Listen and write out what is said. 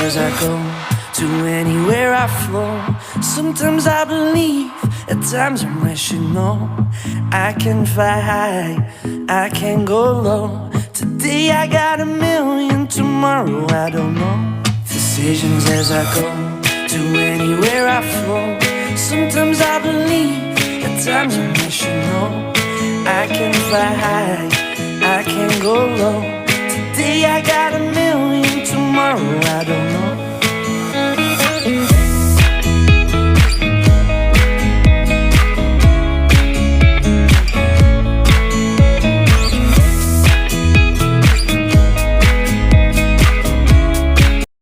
as I go, to anywhere I flow. Sometimes I believe, at times I'm rational. I can fly high, I can go low. Today I got a million, tomorrow I don't know. Decisions as I go, to anywhere I flow. Sometimes I believe, at times I'm rational. I can fly high, I can go low. Today I got a million, tomorrow